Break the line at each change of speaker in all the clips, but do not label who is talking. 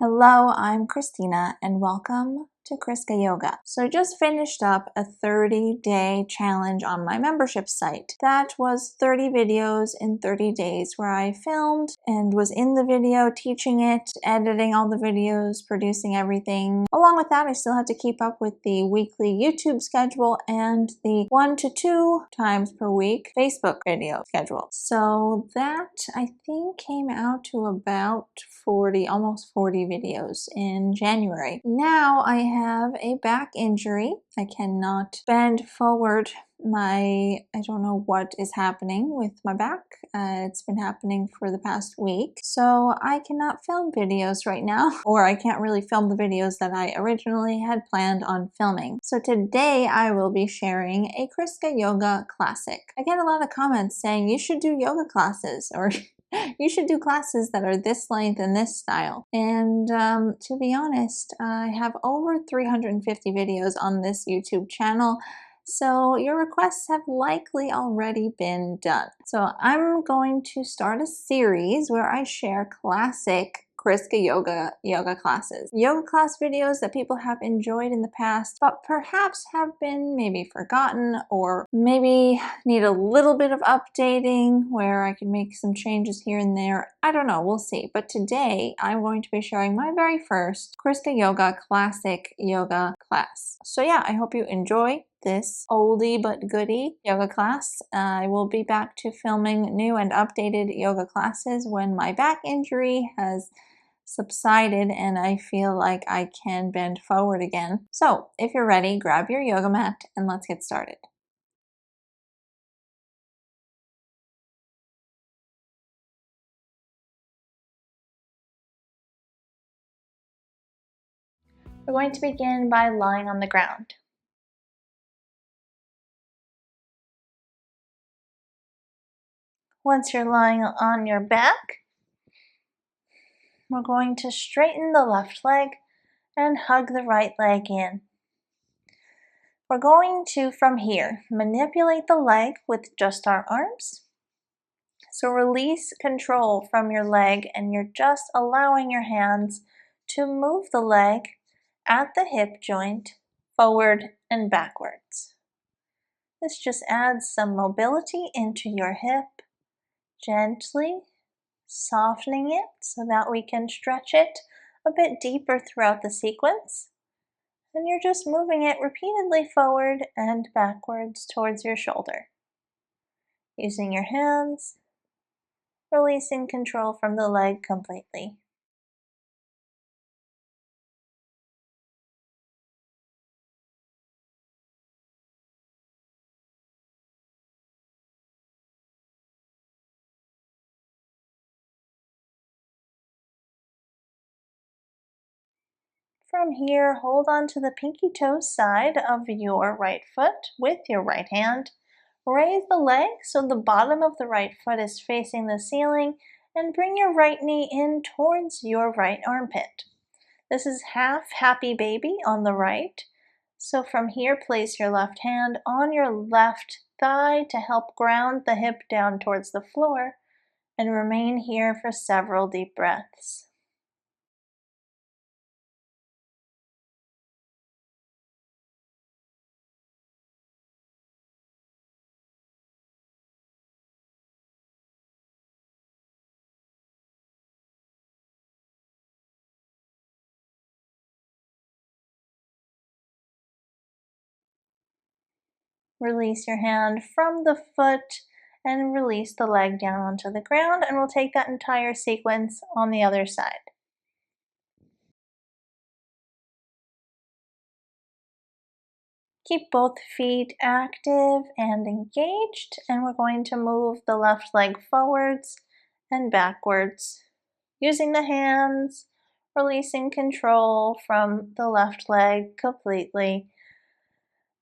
Hello, I'm Christina and welcome to ChriskaYoga. So I just finished up a 30-day challenge on my membership site. That was 30 videos in 30 days where I filmed and was in the video, teaching it, editing all the videos, producing everything. Along with that, I still had to keep up with the weekly YouTube schedule and the 1 to 2 times per week Facebook video schedule. So that I think came out to about 40, almost 40 videos in January. Now I have a back injury. I cannot bend forward. I don't know what is happening with my back. It's been happening for the past week. So I cannot film videos right now, or I can't really film the videos that I originally had planned on filming. So today I will be sharing a ChriskaYoga classic. I get a lot of comments saying you should do yoga classes, or you should do classes that are this length and this style. And to be honest, I have over 350 videos on this YouTube channel, so your requests have likely already been done. So I'm going to start a series where I share classic ChriskaYoga yoga classes. Yoga class videos that people have enjoyed in the past, but perhaps have been maybe forgotten or maybe need a little bit of updating where I can make some changes here and there. I don't know, we'll see. But today I'm going to be sharing my very first ChriskaYoga classic yoga class. So yeah, I hope you enjoy this oldie but goodie yoga class. I will be back to filming new and updated yoga classes when my back injury has subsided and I feel like I can bend forward again. So if you're ready, grab your yoga mat and let's get started. We're going to begin by lying on the ground. Once you're lying on your back, we're going to straighten the left leg and hug the right leg in. We're going to, from here, manipulate the leg with just our arms. So release control from your leg and you're just allowing your hands to move the leg at the hip joint forward and backwards. This just adds some mobility into your hip, gently softening it so that we can stretch it a bit deeper throughout the sequence. And you're just moving it repeatedly forward and backwards towards your shoulder. Using your hands, releasing control from the leg completely. From here, hold on to the pinky toe side of your right foot with your right hand. Raise the leg so the bottom of the right foot is facing the ceiling and bring your right knee in towards your right armpit. This is half happy baby on the right. So from here, place your left hand on your left thigh to help ground the hip down towards the floor and remain here for several deep breaths. Release your hand from the foot and release the leg down onto the ground, and we'll take that entire sequence on the other side. Keep both feet active and engaged, and we're going to move the left leg forwards and backwards, using the hands, releasing control from the left leg completely,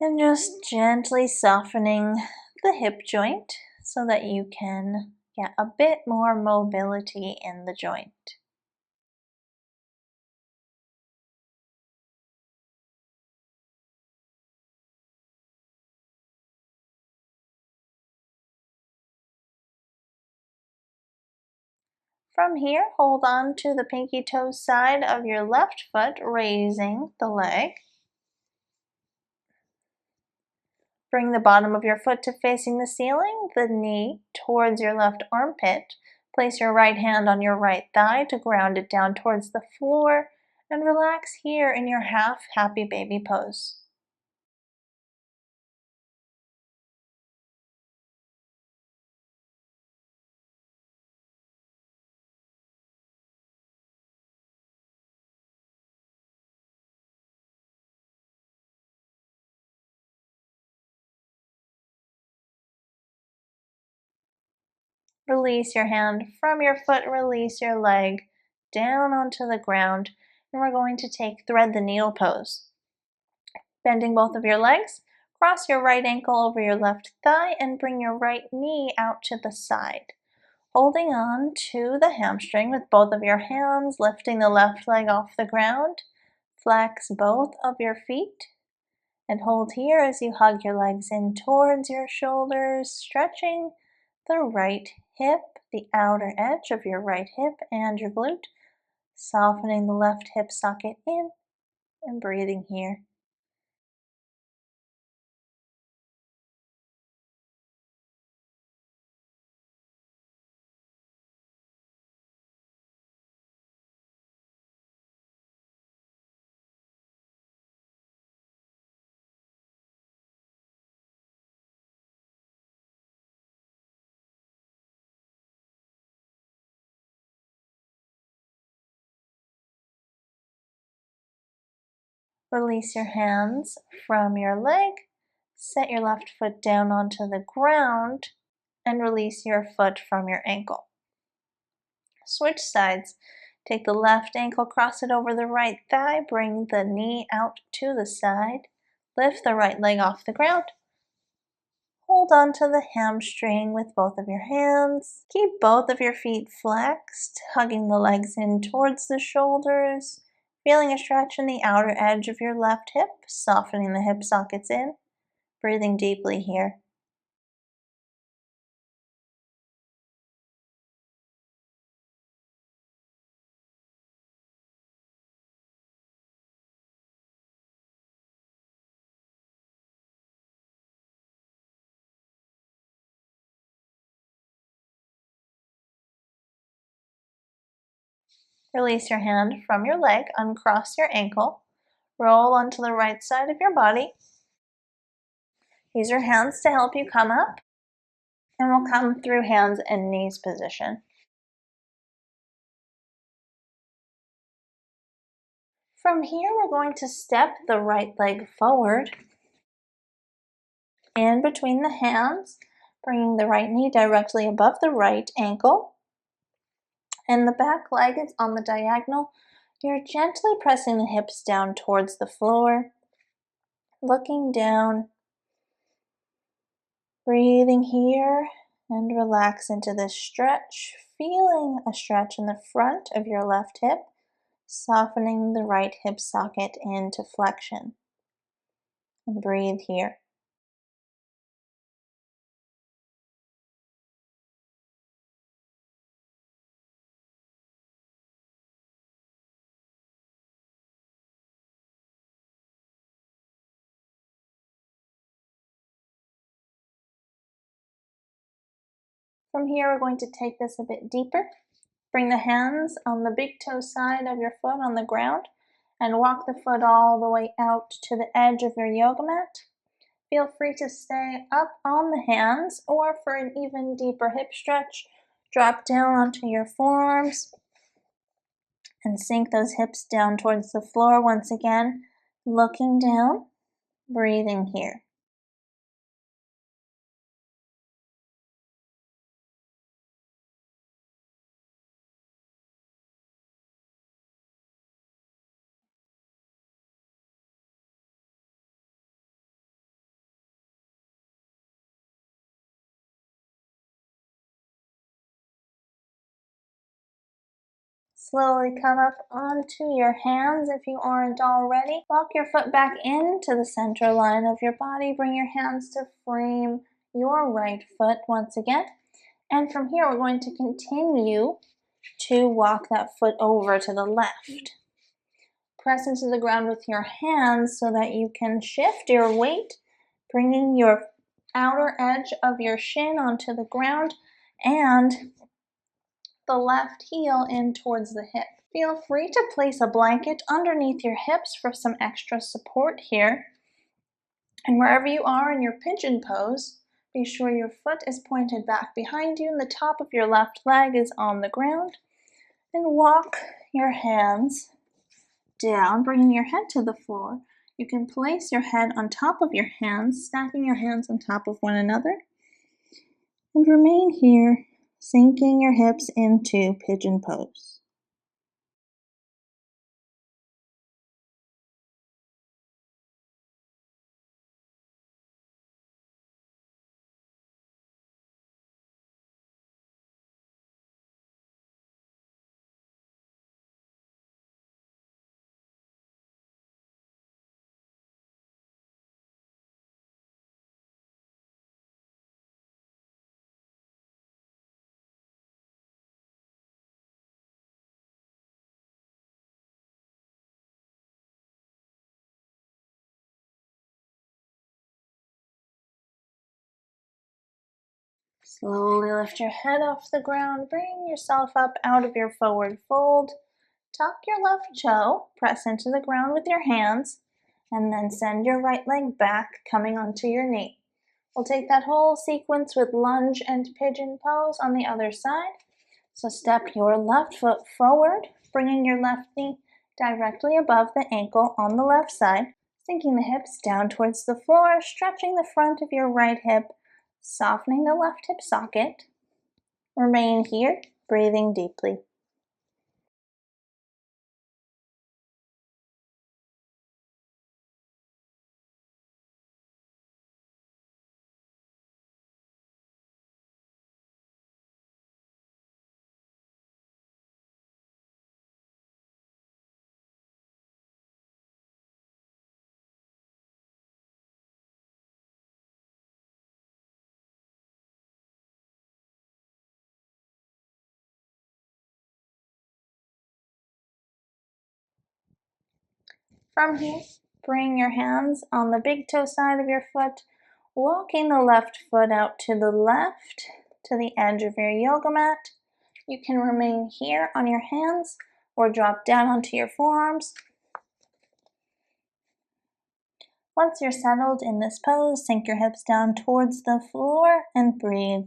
and just gently softening the hip joint so that you can get a bit more mobility in the joint. From here, hold on to the pinky toe side of your left foot, raising the leg. Bring the bottom of your foot to facing the ceiling, the knee towards your left armpit. Place your right hand on your right thigh to ground it down towards the floor, and relax here in your half happy baby pose. Release your hand from your foot, release your leg down onto the ground, and we're going to take thread the needle pose. Bending both of your legs, cross your right ankle over your left thigh and bring your right knee out to the side. Holding on to the hamstring with both of your hands, lifting the left leg off the ground. Flex both of your feet and hold here as you hug your legs in towards your shoulders, stretching the right hip, the outer edge of your right hip and your glute, softening the left hip socket in and breathing here. Release your hands from your leg, set your left foot down onto the ground, and release your foot from your ankle. Switch sides. Take the left ankle, cross it over the right thigh, bring the knee out to the side, lift the right leg off the ground. Hold on to the hamstring with both of your hands. Keep both of your feet flexed, hugging the legs in towards the shoulders, feeling a stretch in the outer edge of your left hip, softening the hip sockets in, breathing deeply here. Release your hand from your leg, uncross your ankle, roll onto the right side of your body. Use your hands to help you come up, and we'll come through hands and knees position. From here, we're going to step the right leg forward, in between the hands, bringing the right knee directly above the right ankle, and the back leg is on the diagonal. You're gently pressing the hips down towards the floor, looking down, breathing here, and relax into this stretch, feeling a stretch in the front of your left hip, softening the right hip socket into flexion. And breathe here. From here, we're going to take this a bit deeper. Bring the hands on the big toe side of your foot on the ground and walk the foot all the way out to the edge of your yoga mat. Feel free to stay up on the hands, or for an even deeper hip stretch, drop down onto your forearms and sink those hips down towards the floor once again, looking down, breathing here. Slowly come up onto your hands if you aren't already. Walk your foot back into the center line of your body. Bring your hands to frame your right foot once again. And from here, we're going to continue to walk that foot over to the left. Press into the ground with your hands so that you can shift your weight, bringing your outer edge of your shin onto the ground and the left heel in towards the hip. Feel free to place a blanket underneath your hips for some extra support here. And wherever you are in your pigeon pose, be sure your foot is pointed back behind you and the top of your left leg is on the ground. And walk your hands down, bringing your head to the floor. You can place your head on top of your hands, stacking your hands on top of one another. And remain here, sinking your hips into pigeon pose. Slowly lift your head off the ground, bring yourself up out of your forward fold. Tuck your left toe, press into the ground with your hands, and then send your right leg back, coming onto your knee. We'll take that whole sequence with lunge and pigeon pose on the other side. So step your left foot forward, bringing your left knee directly above the ankle on the left side, sinking the hips down towards the floor, stretching the front of your right hip, softening the left hip socket. Remain here, breathing deeply. From here, bring your hands on the big toe side of your foot, walking the left foot out to the left, to the edge of your yoga mat. You can remain here on your hands or drop down onto your forearms. Once you're settled in this pose, sink your hips down towards the floor and breathe.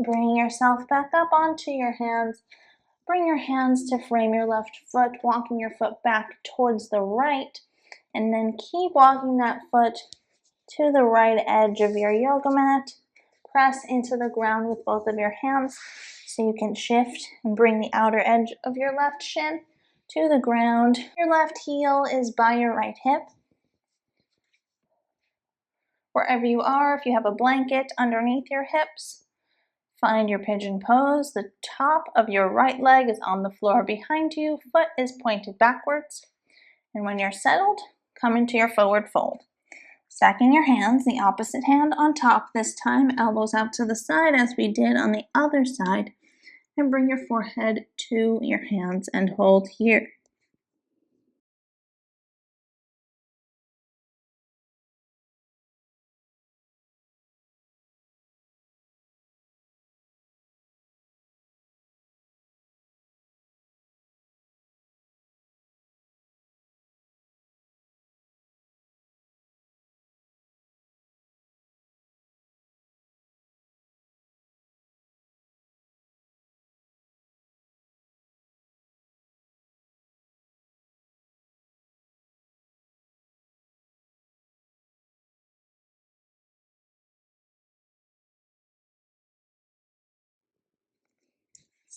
Bring yourself back up onto your hands. Bring your hands to frame your left foot, walking your foot back towards the right, and then keep walking that foot to the right edge of your yoga mat. Press into the ground with both of your hands so you can shift and bring the outer edge of your left shin to the ground. Your left heel is by your right hip. Wherever you are, if you have a blanket underneath your hips, find your pigeon pose. The top of your right leg is on the floor behind you, foot is pointed backwards. And when you're settled, come into your forward fold. Stacking your hands, the opposite hand on top this time, elbows out to the side as we did on the other side, and bring your forehead to your hands and hold here.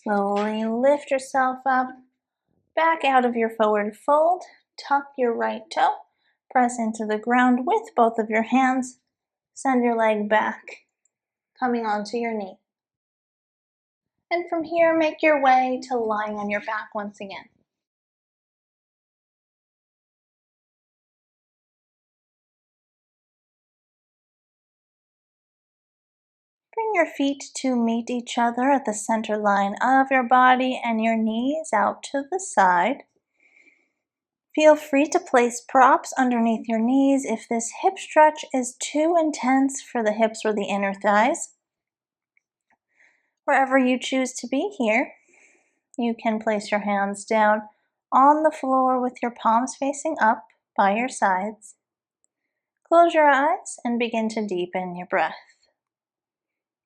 Slowly lift yourself up, back out of your forward fold, tuck your right toe, press into the ground with both of your hands, send your leg back, coming onto your knee. And from here, make your way to lying on your back once again. Bring your feet to meet each other at the center line of your body and your knees out to the side. Feel free to place props underneath your knees if this hip stretch is too intense for the hips or the inner thighs. Wherever you choose to be here, you can place your hands down on the floor with your palms facing up by your sides. Close your eyes and begin to deepen your breath.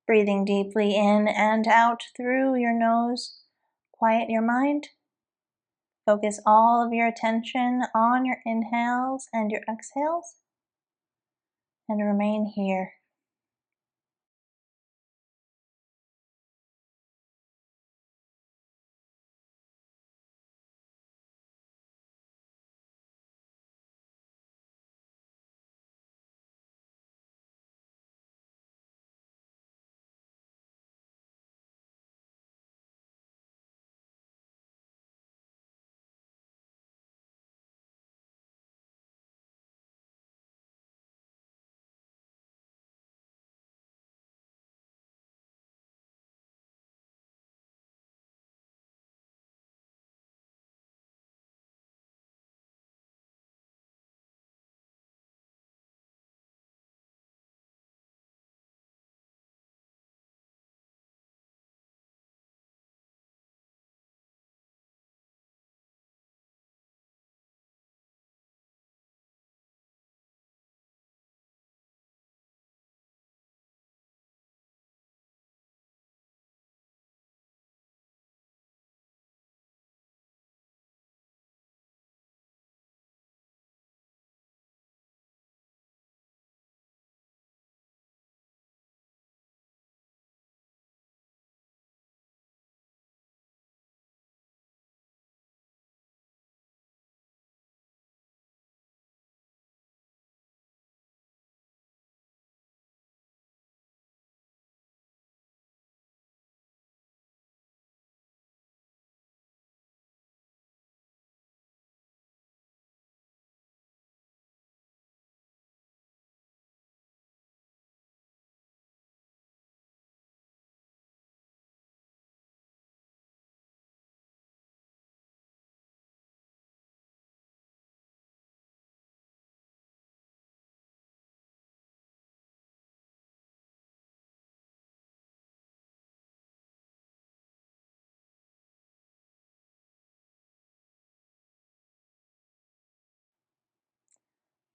Breathing deeply in and out through your nose. Quiet your mind. Focus all of your attention on your inhales and your exhales. And remain here.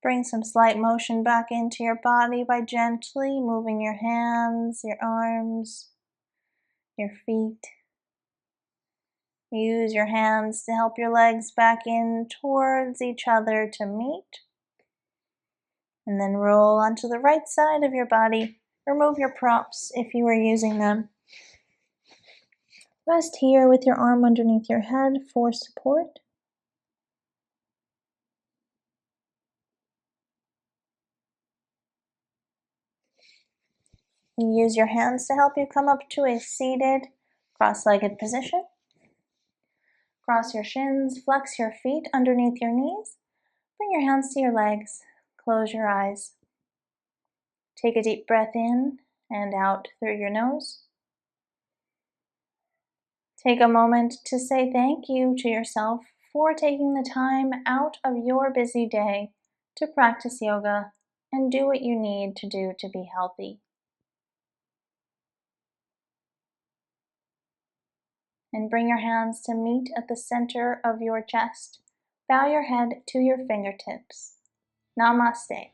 Bring some slight motion back into your body by gently moving your hands, your arms, your feet. Use your hands to help your legs back in towards each other to meet. And then roll onto the right side of your body. Remove your props if you are using them. Rest here with your arm underneath your head for support. Use your hands to help you come up to a seated, cross-legged position. Cross your shins, flex your feet underneath your knees. Bring your hands to your legs. Close your eyes. Take a deep breath in and out through your nose. Take a moment to say thank you to yourself for taking the time out of your busy day to practice yoga and do what you need to do to be healthy. And bring your hands to meet at the center of your chest. Bow your head to your fingertips. Namaste.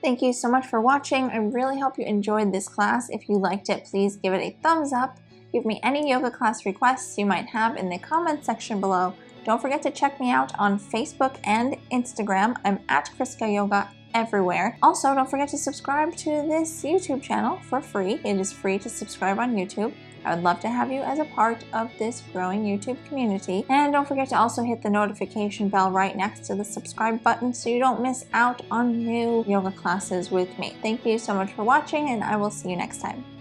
Thank you so much for watching. I really hope you enjoyed this class. If you liked it, please give it a thumbs up. Give me any yoga class requests you might have in the comments section below. Don't forget to check me out on Facebook and Instagram. I'm at ChriskaYoga everywhere. Also, don't forget to subscribe to this YouTube channel for free. It is free to subscribe on YouTube. I would love to have you as a part of this growing YouTube community. And don't forget to also hit the notification bell right next to the subscribe button so you don't miss out on new yoga classes with me. Thank you so much for watching, and I will see you next time.